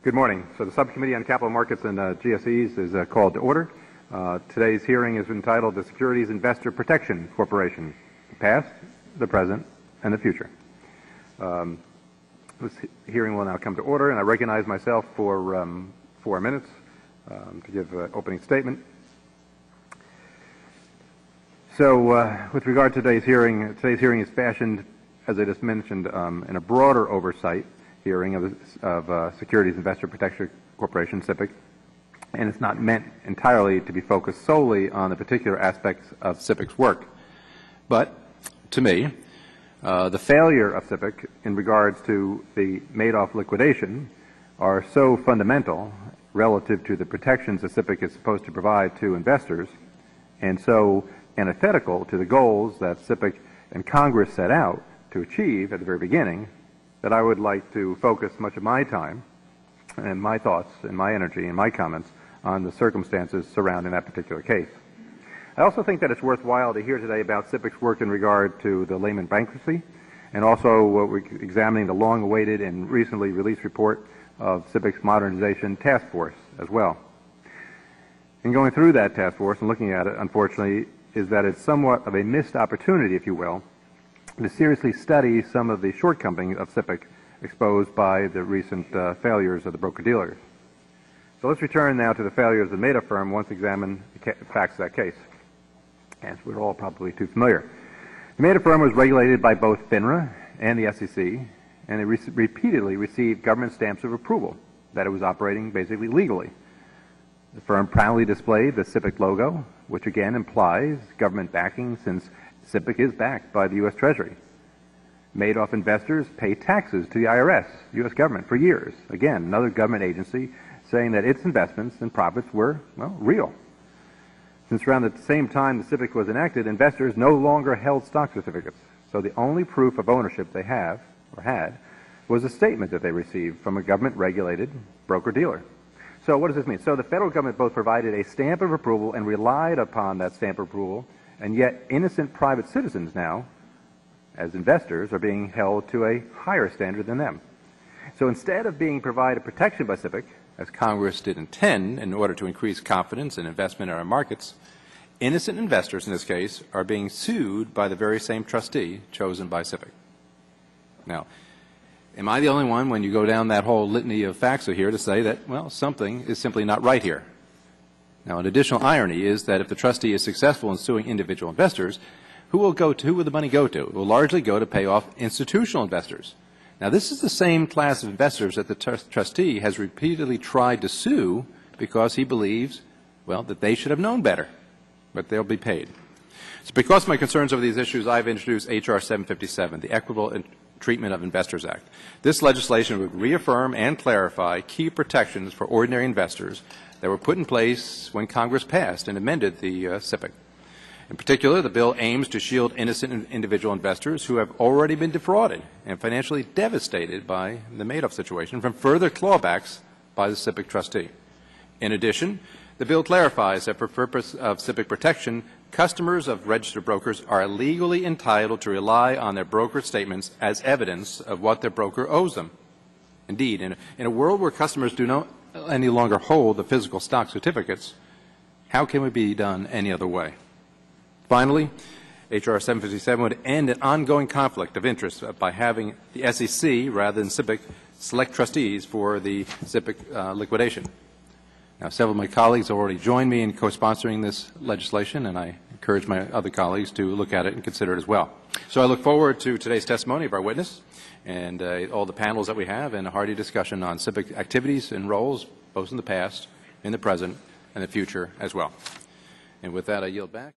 Good morning. So the Subcommittee on Capital Markets and GSEs is called to order. Today's hearing is entitled the Securities Investor Protection Corporation, the past, the present, and the future. This hearing will now come to order, and I recognize myself for 4 minutes to give an opening statement. So with regard to today's hearing is fashioned, as I just mentioned, in a broader oversight hearing of Securities Investor Protection Corporation, SIPC, and it's not meant entirely to be focused solely on the particular aspects of SIPC's work. But to me, the failure of SIPC in regards to the Madoff liquidation are so fundamental relative to the protections that SIPC is supposed to provide to investors, and so antithetical to the goals that SIPC and Congress set out to achieve at the very beginning, that I would like to focus much of my time and my thoughts and my energy and my comments on the circumstances surrounding that particular case. I also think that it's worthwhile to hear today about SIPC's work in regard to the Lehman bankruptcy, and also examining the long-awaited and recently released report of SIPC's modernization task force as well. In going through that task force and looking at it, unfortunately, is that it's somewhat of a missed opportunity, if you will, to seriously study some of the shortcomings of SIPC exposed by the recent failures of the broker-dealers. So let's return now to the failures of the Madoff firm once examine the facts of that case, as we're all probably too familiar. The Madoff firm was regulated by both FINRA and the SEC, and it repeatedly received government stamps of approval that it was operating basically legally. The firm proudly displayed the SIPC logo, which again implies government backing, since SIPC is backed by the U.S. Treasury. Madoff investors pay taxes to the IRS, U.S. government, for years. Again, another government agency saying that its investments and profits were, well, real. Since around the same time the SIPC was enacted, investors no longer held stock certificates. So the only proof of ownership they have, or had, was a statement that they received from a government-regulated broker-dealer. So what does this mean? So the federal government both provided a stamp of approval and relied upon that stamp of approval, and yet innocent private citizens now, as investors, are being held to a higher standard than them. So instead of being provided protection by SIPC, as Congress did intend in order to increase confidence and investment in our markets, innocent investors in this case are being sued by the very same trustee chosen by SIPC. Now, am I the only one, when you go down that whole litany of facts here, to say that, well, something is simply not right here? Now, an additional irony is that if the trustee is successful in suing individual investors, who will the money go to? It will largely go to pay off institutional investors. Now, this is the same class of investors that the trustee has repeatedly tried to sue because he believes, well, that they should have known better, but they'll be paid. So because of my concerns over these issues, I've introduced H.R. 757, the Equitable Treatment of Investors Act. This legislation would reaffirm and clarify key protections for ordinary investors that were put in place when Congress passed and amended the SIPC. In particular, the bill aims to shield innocent individual investors who have already been defrauded and financially devastated by the Madoff situation from further clawbacks by the SIPC trustee. In addition, the bill clarifies that for purpose of SIPC protection, customers of registered brokers are legally entitled to rely on their broker statements as evidence of what their broker owes them. Indeed, in a world where customers do not any longer hold the physical stock certificates, how can it be done any other way? Finally, H.R. 757 would end an ongoing conflict of interest by having the SEC, rather than SIPC, select trustees for the SIPC liquidation. Now, several of my colleagues have already joined me in co-sponsoring this legislation, and I encourage my other colleagues to look at it and consider it as well. So I look forward to today's testimony of our witness and all the panels that we have, and a hearty discussion on SIPC activities and roles, both in the past, in the present, and the future as well. And with that, I yield back.